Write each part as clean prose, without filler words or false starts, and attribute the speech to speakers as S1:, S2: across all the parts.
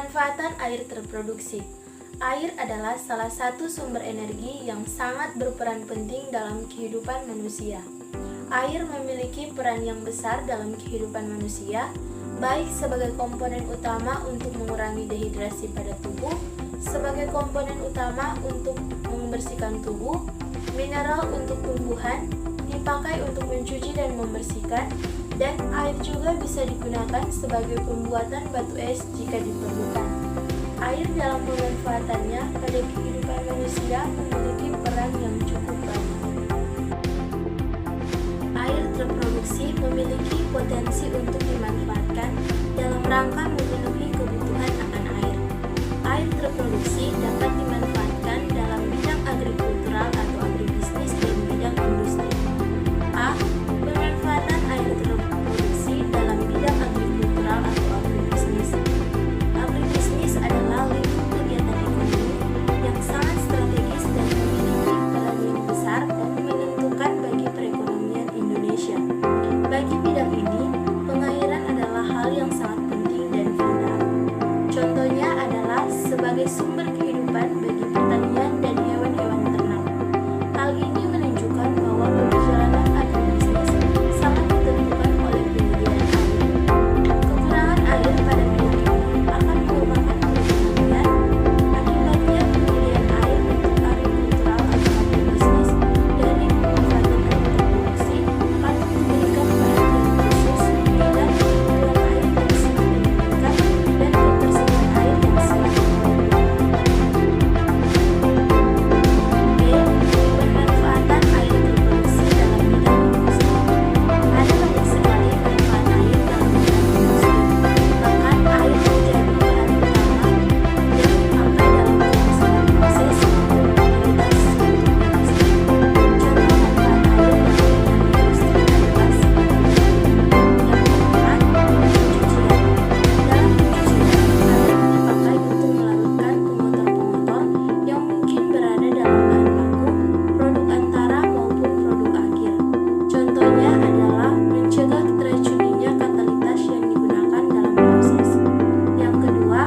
S1: Pemanfaatan air terproduksi. Air adalah salah satu sumber energi yang sangat berperan penting dalam kehidupan manusia. Air memiliki peran yang besar dalam kehidupan manusia, baik sebagai komponen utama untuk mengurangi dehidrasi pada tubuh, sebagai komponen utama untuk membersihkan tubuh, mineral untuk tumbuhan, dipakai untuk mencuci dan membersihkan, dan air juga bisa digunakan sebagai pembuatan batu es jika diperlukan. Air dalam pemanfaatannya pada kehidupan manusia memiliki peran yang cukup banyak. Air terproduksi memiliki potensi untuk dimanfaatkan dalam rangka memenuhi kebutuhan akan air. Air terproduksi dapat dimanfaatkan dalam bidang agrikultural atau agribisnis dan bidang industri. A. Pemanfaatan air terproduksi dalam bidang agrikultural atau agribisnis. Agribisnis adalah lingkup kegiatan ekonomi yang sangat strategis dan memiliki peran yang besar dan menentukan bagi perekonomian Indonesia. Bagi bidang ini, pengairan adalah hal yang sangat penting dan vital. Contohnya adalah sebagai sumber kehidupan bagi pertanian dan hewan-hewan ternak. Hal ini menunjukkan bahwa keberjalanan agribisnis sangat ditentukan oleh penyediaan air. Kekurangan air pada bidang ini akan merupakan perekonomian. Akibatnya, penyediaan air untuk agrikultural atau agribisnis dari pemanfaatan air terproduksi patut diberikan perhatian khusus bidang kebutuhan air yang semakin meningkat dan ketersediaan air yang semakin menurun. B. Pemanfaatan air terproduksi dalam bidang industri. Ada banyak sekali manfaat air dalam bidang industri. Bahkan air menjadi bahan utama yang dipakai dalam kelangsungan proses maupun aktivitas suatu industri. Contoh manfaat air dalam bidang industri adalah sebagai yang keempat, pencucian. Dalam pencucian, air dipakai untuk melarutkan pengotor-pengotor yang mungkin berada dalam bahan baku, produk antara maupun produk akhir. Contohnya adalah mencegah teracuninya katalitas yang digunakan dalam proses. Yang kedua,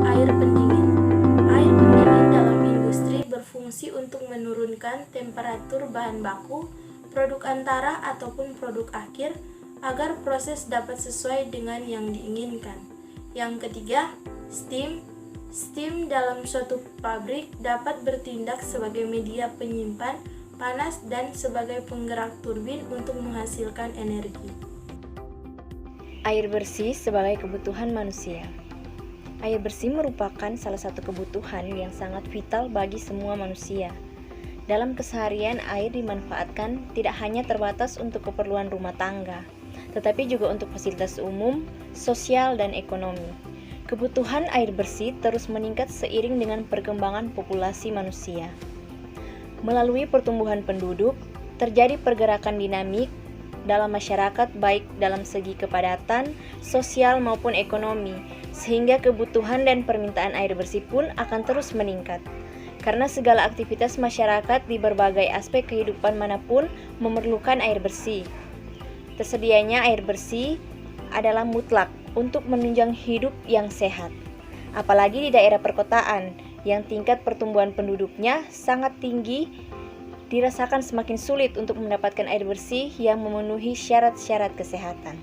S1: air pendingin. Air pendingin dalam industri berfungsi untuk menurunkan temperatur bahan baku, produk antara ataupun produk akhir agar proses dapat sesuai dengan yang diinginkan. Yang ketiga, steam. Steam dalam suatu pabrik dapat bertindak sebagai media penyimpan panas dan sebagai penggerak turbin untuk menghasilkan energi.
S2: Air bersih sebagai kebutuhan manusia. Air bersih merupakan salah satu kebutuhan yang sangat vital bagi semua manusia. Dalam keseharian, air dimanfaatkan tidak hanya terbatas untuk keperluan rumah tangga, tetapi juga untuk fasilitas umum, sosial, dan ekonomi. Kebutuhan air bersih terus meningkat seiring dengan perkembangan populasi manusia. Melalui pertumbuhan penduduk, terjadi pergerakan dinamik dalam masyarakat baik dalam segi kepadatan, sosial maupun ekonomi, sehingga kebutuhan dan permintaan air bersih pun akan terus meningkat. Karena segala aktivitas masyarakat di berbagai aspek kehidupan manapun memerlukan air bersih. Tersedianya air bersih adalah mutlak untuk menunjang hidup yang sehat. Apalagi di daerah perkotaan yang tingkat pertumbuhan penduduknya sangat tinggi, dirasakan semakin sulit untuk mendapatkan air bersih yang memenuhi syarat-syarat kesehatan.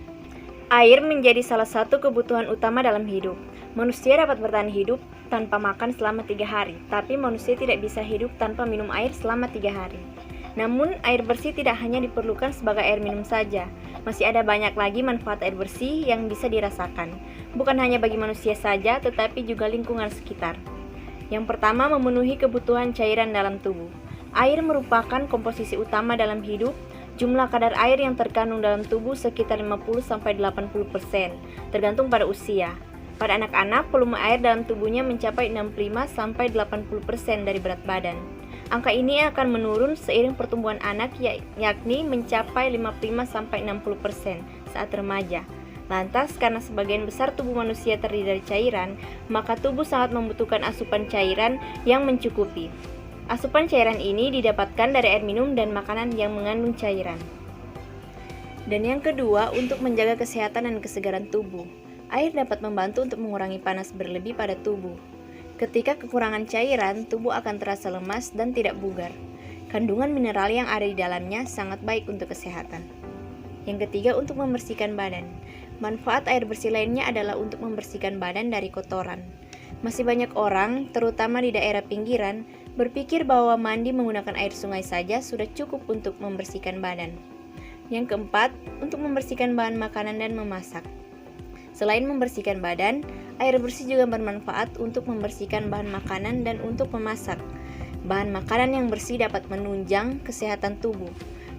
S2: Air menjadi salah satu kebutuhan utama dalam hidup. Manusia dapat bertahan hidup tanpa makan selama 3 hari, tapi manusia tidak bisa hidup tanpa minum air selama 3 hari. Namun, air bersih tidak hanya diperlukan sebagai air minum saja. Masih ada banyak lagi manfaat air bersih yang bisa dirasakan. Bukan hanya bagi manusia saja, tetapi juga lingkungan sekitar. Yang pertama, memenuhi kebutuhan cairan dalam tubuh. Air merupakan komposisi utama dalam hidup. Jumlah kadar air yang terkandung dalam tubuh sekitar 50-80%, tergantung pada usia. Pada anak-anak, volume air dalam tubuhnya mencapai 65-80% dari berat badan. Angka ini akan menurun seiring pertumbuhan anak, yakni mencapai 55-60% saat remaja. Lantas, karena sebagian besar tubuh manusia terdiri dari cairan, maka tubuh sangat membutuhkan asupan cairan yang mencukupi. Asupan cairan ini didapatkan dari air minum dan makanan yang mengandung cairan. Dan yang kedua, untuk menjaga kesehatan dan kesegaran tubuh. Air dapat membantu untuk mengurangi panas berlebih pada tubuh. Ketika kekurangan cairan, tubuh akan terasa lemas dan tidak bugar. Kandungan mineral yang ada di dalamnya sangat baik untuk kesehatan. Yang ketiga, untuk membersihkan badan. Manfaat air bersih lainnya adalah untuk membersihkan badan dari kotoran. Masih banyak orang, terutama di daerah pinggiran, berpikir bahwa mandi menggunakan air sungai saja sudah cukup untuk membersihkan badan. Yang keempat, untuk membersihkan bahan makanan dan memasak. Selain membersihkan badan, air bersih juga bermanfaat untuk membersihkan bahan makanan dan untuk memasak. Bahan makanan yang bersih dapat menunjang kesehatan tubuh.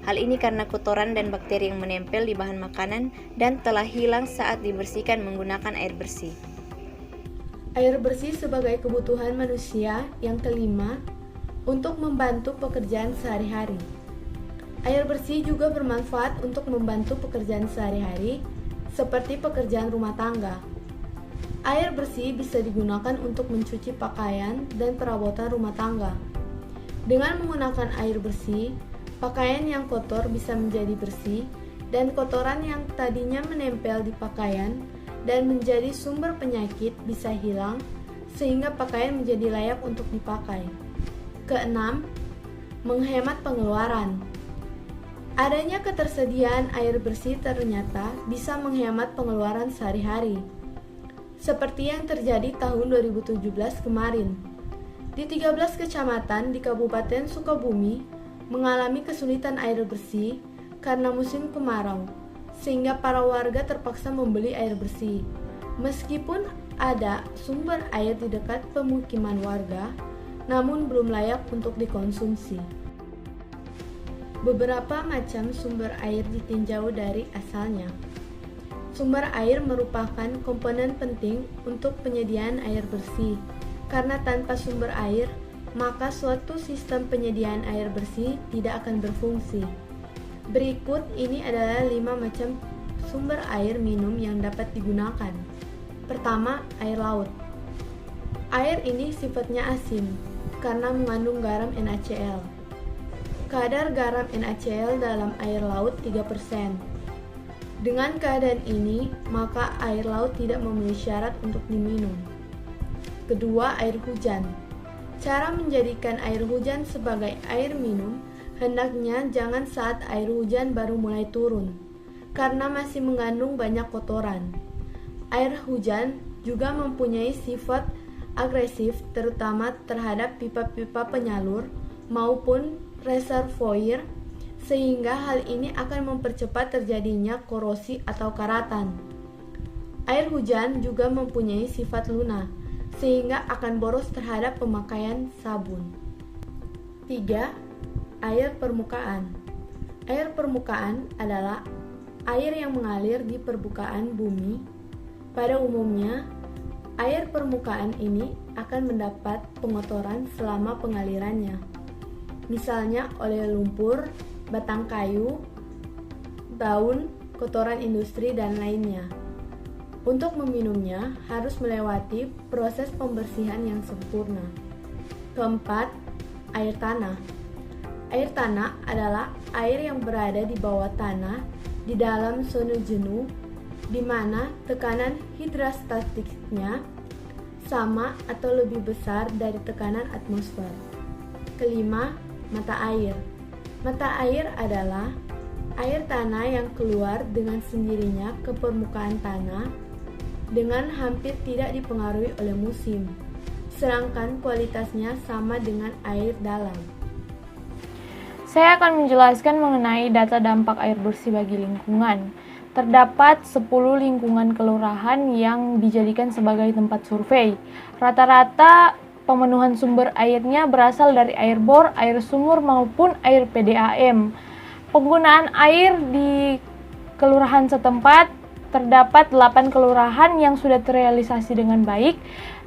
S2: Hal ini karena kotoran dan bakteri yang menempel di bahan makanan dan telah hilang saat dibersihkan menggunakan air bersih.
S1: Air bersih sebagai kebutuhan manusia. Yang kelima, untuk membantu pekerjaan sehari-hari. Air bersih juga bermanfaat untuk membantu pekerjaan sehari-hari, seperti pekerjaan rumah tangga. Air bersih bisa digunakan untuk mencuci pakaian dan perabotan rumah tangga. Dengan menggunakan air bersih, pakaian yang kotor bisa menjadi bersih, dan kotoran yang tadinya menempel di pakaian dan menjadi sumber penyakit bisa hilang, sehingga pakaian menjadi layak untuk dipakai. Keenam, menghemat pengeluaran. Adanya ketersediaan air bersih ternyata bisa menghemat pengeluaran sehari-hari. Seperti yang terjadi tahun 2017 kemarin. Di 13 kecamatan di Kabupaten Sukabumi mengalami kesulitan air bersih karena musim kemarau, sehingga para warga terpaksa membeli air bersih. Meskipun ada sumber air di dekat pemukiman warga, namun belum layak untuk dikonsumsi. Beberapa macam sumber air ditinjau dari asalnya. Sumber air merupakan komponen penting untuk penyediaan air bersih, karena tanpa sumber air, maka suatu sistem penyediaan air bersih tidak akan berfungsi. Berikut ini adalah 5 macam sumber air minum yang dapat digunakan. Pertama, air laut. Air ini sifatnya asin, karena mengandung garam NaCl. Kadar garam NaCl dalam air laut 3%. Dengan keadaan ini, maka air laut tidak memenuhi syarat untuk diminum. Kedua, air hujan. Cara menjadikan air hujan sebagai air minum, hendaknya jangan saat air hujan baru mulai turun, karena masih mengandung banyak kotoran. Air hujan juga mempunyai sifat agresif, terutama terhadap pipa-pipa penyalur maupun reservoir, sehingga hal ini akan mempercepat terjadinya korosi atau karatan. Air hujan juga mempunyai sifat lunak, sehingga akan boros terhadap pemakaian sabun. 3. Air permukaan. Air permukaan adalah air yang mengalir di permukaan bumi. Pada umumnya, air permukaan ini akan mendapat pengotoran selama pengalirannya. Misalnya oleh lumpur, batang kayu, daun, kotoran industri, dan lainnya. Untuk meminumnya harus melewati proses pembersihan yang sempurna. Keempat, air tanah. Air tanah adalah air yang berada di bawah tanah di dalam zona jenuh, di mana tekanan hidrostatiknya sama atau lebih besar dari tekanan atmosfer. Kelima, mata air. Mata air adalah air tanah yang keluar dengan sendirinya ke permukaan tanah dengan hampir tidak dipengaruhi oleh musim, sedangkan kualitasnya sama dengan air dalam.
S3: Saya akan menjelaskan mengenai data dampak air bersih bagi lingkungan. Terdapat 10 lingkungan kelurahan yang dijadikan sebagai tempat survei. Rata-rata pemenuhan sumber airnya berasal dari air bor, air sumur maupun air PDAM. Penggunaan air di kelurahan setempat terdapat 8 kelurahan yang sudah terrealisasi dengan baik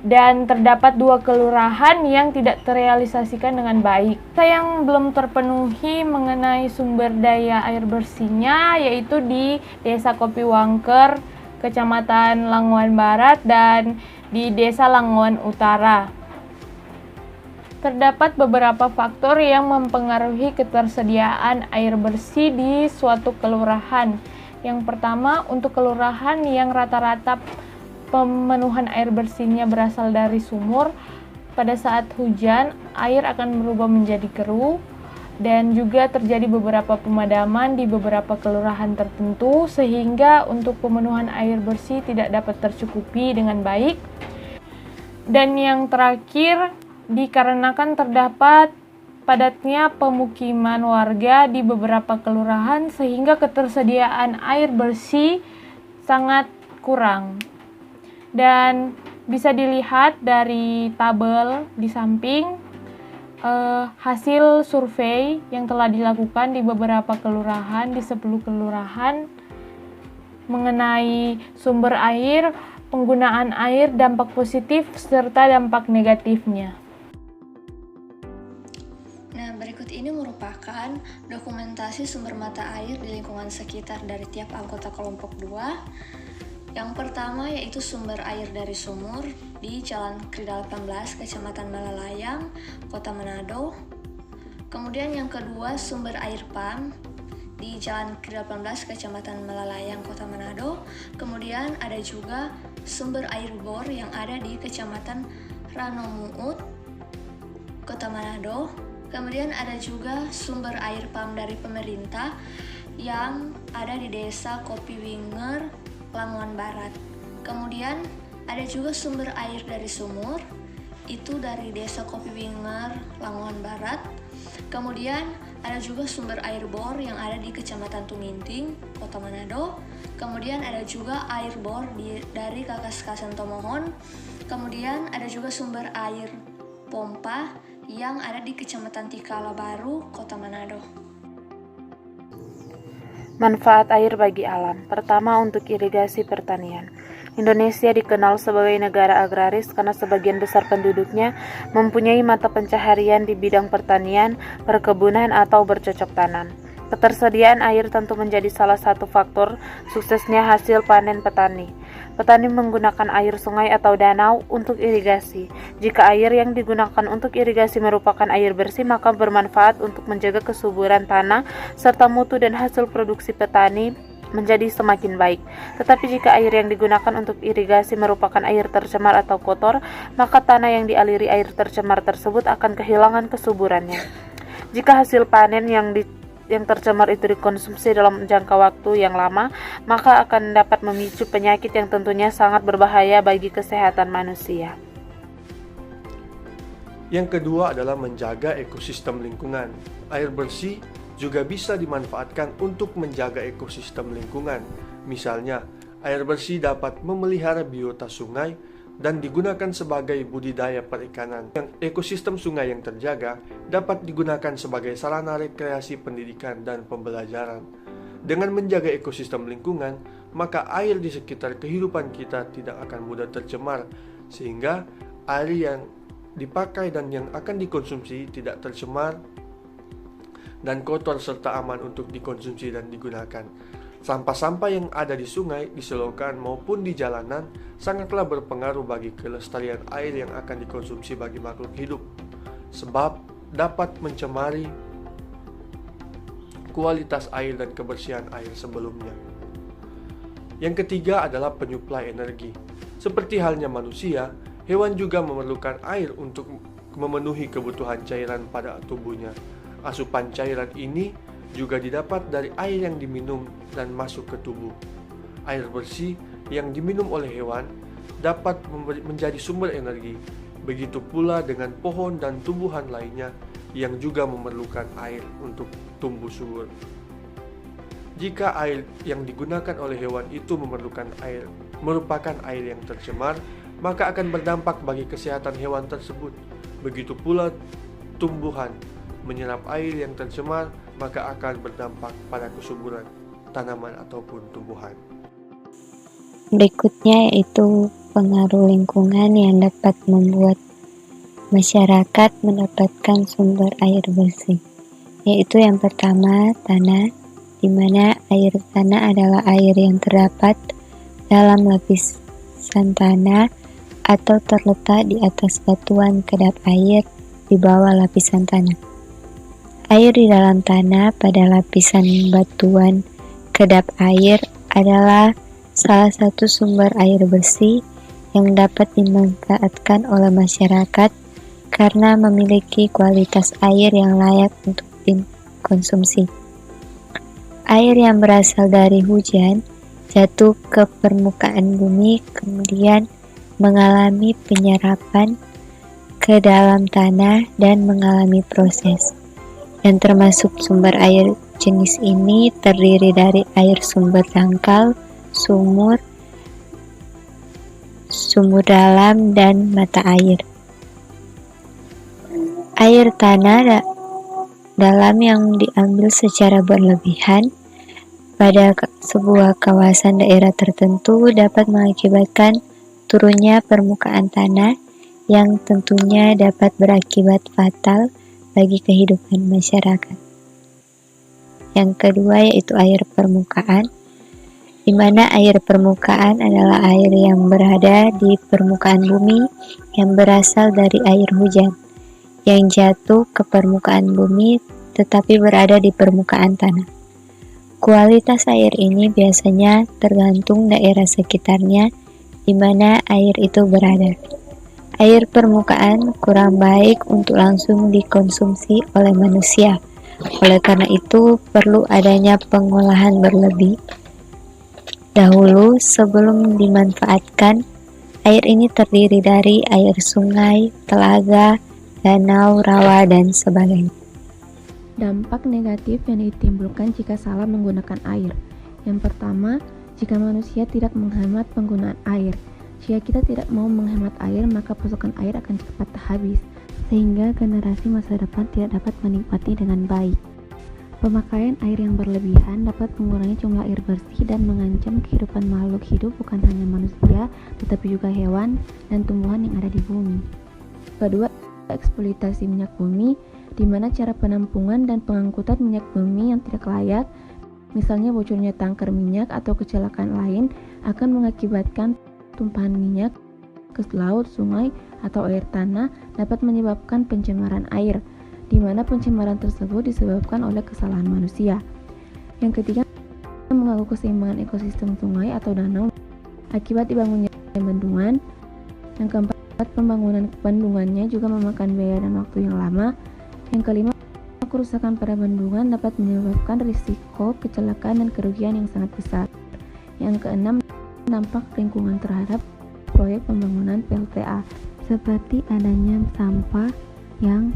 S3: dan terdapat 2 kelurahan yang tidak terrealisasikan dengan baik. Yang belum terpenuhi mengenai sumber daya air bersihnya yaitu di Desa Kopiwangker, Kecamatan Languan Barat dan di Desa Languan Utara. Terdapat beberapa faktor yang mempengaruhi ketersediaan air bersih di suatu kelurahan. Yang pertama, untuk kelurahan yang rata-rata pemenuhan air bersihnya berasal dari sumur, pada saat hujan air akan berubah menjadi keruh, dan juga terjadi beberapa pemadaman di beberapa kelurahan tertentu sehingga untuk pemenuhan air bersih tidak dapat tercukupi dengan baik. Dan yang terakhir, dikarenakan terdapat padatnya pemukiman warga di beberapa kelurahan sehingga ketersediaan air bersih sangat kurang. Dan bisa dilihat dari tabel di samping hasil survei yang telah dilakukan di beberapa kelurahan, di 10 kelurahan mengenai sumber air, penggunaan air, dampak positif serta dampak negatifnya.
S1: Nah, berikut ini merupakan dokumentasi sumber mata air di lingkungan sekitar dari tiap anggota kelompok 2. Yang pertama yaitu sumber air dari sumur di Jalan Krida 18, Kecamatan Malalayang, Kota Manado. Kemudian yang kedua sumber air PAM di Jalan Krida 18, Kecamatan Malalayang, Kota Manado. Kemudian ada juga sumber air bor yang ada di Kecamatan Ranomuut, Kota Manado. Kemudian ada juga sumber air PAM dari pemerintah yang ada di Desa Kopi Winger, Lamongan Barat. Kemudian ada juga sumber air dari sumur, itu dari Desa Kopi Winger, Lamongan Barat. Kemudian ada juga sumber air bor yang ada di Kecamatan Tuminting, Kota Manado. Kemudian ada juga air bor dari Kakaskasan Tomohon. Kemudian ada juga sumber air pompa yang ada di Kecamatan Tikala Baru, Kota Manado.
S4: Manfaat air bagi alam. Pertama, untuk irigasi pertanian. Indonesia dikenal sebagai negara agraris karena sebagian besar penduduknya mempunyai mata pencaharian di bidang pertanian, perkebunan, atau bercocok tanam. Ketersediaan air tentu menjadi salah satu faktor suksesnya hasil panen petani. Petani menggunakan air sungai atau danau untuk irigasi. Jika air yang digunakan untuk irigasi merupakan air bersih, maka bermanfaat untuk menjaga kesuburan tanah serta mutu dan hasil produksi petani menjadi semakin baik. Tetapi jika air yang digunakan untuk irigasi merupakan air tercemar atau kotor, maka tanah yang dialiri air tercemar tersebut akan kehilangan kesuburannya. Jika hasil panen yang tercemar itu dikonsumsi dalam jangka waktu yang lama, maka akan dapat memicu penyakit yang tentunya sangat berbahaya bagi kesehatan manusia.
S5: Yang kedua adalah menjaga ekosistem lingkungan. Air bersih juga bisa dimanfaatkan untuk menjaga ekosistem lingkungan. Misalnya, air bersih dapat memelihara biota sungai dan digunakan sebagai budidaya perikanan. Ekosistem sungai yang terjaga dapat digunakan sebagai sarana rekreasi pendidikan dan pembelajaran. Dengan menjaga ekosistem lingkungan, maka air di sekitar kehidupan kita tidak akan mudah tercemar, sehingga air yang dipakai dan yang akan dikonsumsi tidak tercemar dan kotor serta aman untuk dikonsumsi dan digunakan. Sampah-sampah yang ada di sungai, di selokan maupun di jalanan sangatlah berpengaruh bagi kelestarian air yang akan dikonsumsi bagi makhluk hidup, sebab dapat mencemari kualitas air dan kebersihan air sebelumnya. Yang ketiga adalah penyuplai energi. Seperti halnya manusia, hewan juga memerlukan air untuk memenuhi kebutuhan cairan pada tubuhnya. Asupan cairan ini juga didapat dari air yang diminum dan masuk ke tubuh. Air bersih yang diminum oleh hewan dapat menjadi sumber energi. Begitu pula dengan pohon dan tumbuhan lainnya yang juga memerlukan air untuk tumbuh subur. Jika air yang digunakan oleh hewan itu merupakan air yang tercemar, maka akan berdampak bagi kesehatan hewan tersebut. Begitu pula tumbuhan menyerap air yang tercemar, maka akan berdampak pada kesuburan tanaman ataupun tumbuhan.
S6: Berikutnya yaitu pengaruh lingkungan yang dapat membuat masyarakat mendapatkan sumber air bersih. Yaitu yang pertama, tanah, di mana air tanah adalah air yang terdapat dalam lapisan tanah atau terletak di atas batuan kedap air di bawah lapisan tanah. Air di dalam tanah pada lapisan batuan kedap air adalah salah satu sumber air bersih yang dapat dimanfaatkan oleh masyarakat karena memiliki kualitas air yang layak untuk dikonsumsi. Air yang berasal dari hujan jatuh ke permukaan bumi, kemudian mengalami penyerapan ke dalam tanah dan mengalami proses. Dan termasuk sumber air jenis ini terdiri dari air sumber dangkal, sumur dalam, dan mata air. Air tanah dalam yang diambil secara berlebihan pada sebuah kawasan daerah tertentu dapat mengakibatkan turunnya permukaan tanah yang tentunya dapat berakibat fatal bagi kehidupan masyarakat. Yang kedua yaitu air permukaan, di mana air permukaan adalah air yang berada di permukaan bumi yang berasal dari air hujan yang jatuh ke permukaan bumi tetapi berada di permukaan tanah. Kualitas air ini biasanya tergantung daerah sekitarnya di mana air itu berada. Air permukaan kurang baik untuk langsung dikonsumsi oleh manusia. Oleh karena itu, perlu adanya pengolahan berlebih dahulu sebelum dimanfaatkan. Air ini terdiri dari air sungai, telaga, danau, rawa, dan sebagainya.
S2: Dampak negatif yang ditimbulkan jika salah menggunakan air. Yang pertama, jika manusia tidak menghemat penggunaan air. Jika kita tidak mau menghemat air, maka pasokan air akan cepat habis, sehingga generasi masa depan tidak dapat menikmati dengan baik. Pemakaian air yang berlebihan dapat mengurangi jumlah air bersih dan mengancam kehidupan makhluk hidup bukan hanya manusia, tetapi juga hewan dan tumbuhan yang ada di bumi. Kedua, eksploitasi minyak bumi, di mana cara penampungan dan pengangkutan minyak bumi yang tidak layak, misalnya bocornya tangker minyak atau kecelakaan lain, akan mengakibatkan tumpahan minyak ke laut, sungai, atau air tanah dapat menyebabkan pencemaran air, di mana pencemaran tersebut disebabkan oleh kesalahan manusia. Yang ketiga, mengganggu keseimbangan ekosistem sungai atau danau akibat dibangunnya bendungan. Yang keempat, pembangunan bendungannya juga memakan biaya dan waktu yang lama. Yang kelima, kerusakan pada bendungan dapat menyebabkan risiko kecelakaan dan kerugian yang sangat besar. Yang keenam, dampak lingkungan terhadap proyek pembangunan PLTA, seperti adanya sampah yang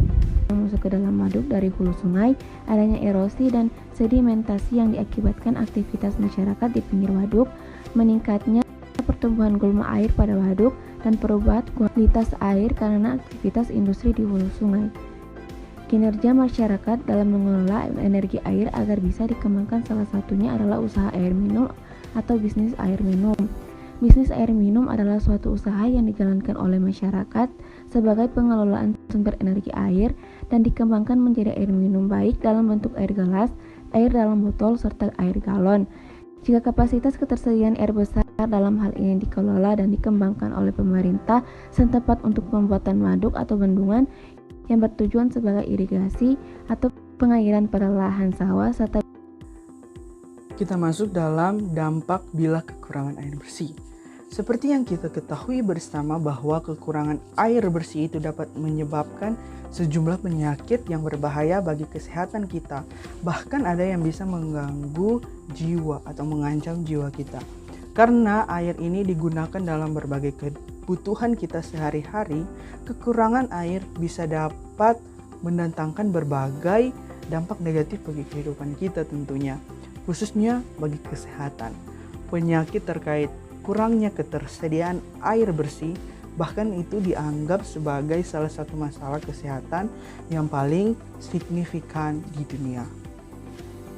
S2: masuk ke dalam waduk dari hulu sungai, adanya erosi dan sedimentasi yang diakibatkan aktivitas masyarakat di pinggir waduk, meningkatnya pertumbuhan gulma air pada waduk, dan perubahan kualitas air karena aktivitas industri di hulu sungai. Kinerja masyarakat dalam mengelola energi air agar bisa dikembangkan, salah satunya adalah usaha air minum atau bisnis air minum. Bisnis air minum adalah suatu usaha yang dijalankan oleh masyarakat sebagai pengelolaan sumber energi air dan dikembangkan menjadi air minum baik dalam bentuk air gelas, air dalam botol, serta air galon. Jika kapasitas ketersediaan air besar dalam hal ini dikelola dan dikembangkan oleh pemerintah setempat untuk pembuatan waduk atau bendungan yang bertujuan sebagai irigasi atau pengairan pada lahan sawah serta.
S7: Kita masuk dalam dampak bila kekurangan air bersih. Seperti yang kita ketahui bersama bahwa kekurangan air bersih itu dapat menyebabkan sejumlah penyakit yang berbahaya bagi kesehatan kita. Bahkan ada yang bisa mengganggu jiwa atau mengancam jiwa kita. Karena air ini digunakan dalam berbagai kebutuhan kita sehari-hari, kekurangan air bisa dapat mendatangkan berbagai dampak negatif bagi kehidupan kita tentunya, khususnya bagi kesehatan. Penyakit terkait kurangnya ketersediaan air bersih bahkan itu dianggap sebagai salah satu masalah kesehatan yang paling signifikan di dunia.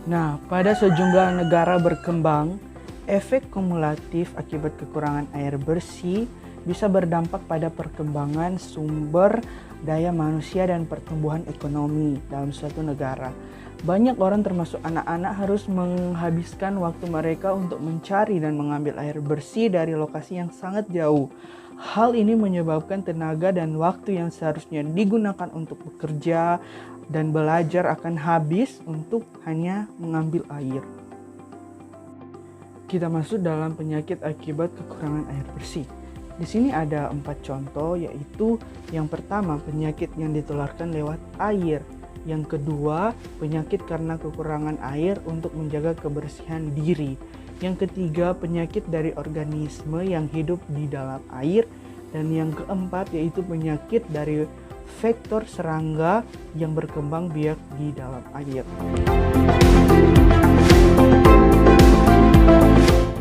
S7: Nah, pada sejumlah negara berkembang, efek kumulatif akibat kekurangan air bersih bisa berdampak pada perkembangan sumber daya manusia dan pertumbuhan ekonomi dalam suatu negara. Banyak orang termasuk anak-anak harus menghabiskan waktu mereka untuk mencari dan mengambil air bersih dari lokasi yang sangat jauh. Hal ini menyebabkan tenaga dan waktu yang seharusnya digunakan untuk bekerja dan belajar akan habis untuk hanya mengambil air. Kita masuk dalam penyakit akibat kekurangan air bersih. Di sini ada 4 contoh, yaitu yang pertama penyakit yang ditularkan lewat air, yang kedua penyakit karena kekurangan air untuk menjaga kebersihan diri, yang ketiga penyakit dari organisme yang hidup di dalam air, dan yang keempat yaitu penyakit dari vektor serangga yang berkembang biak di dalam air.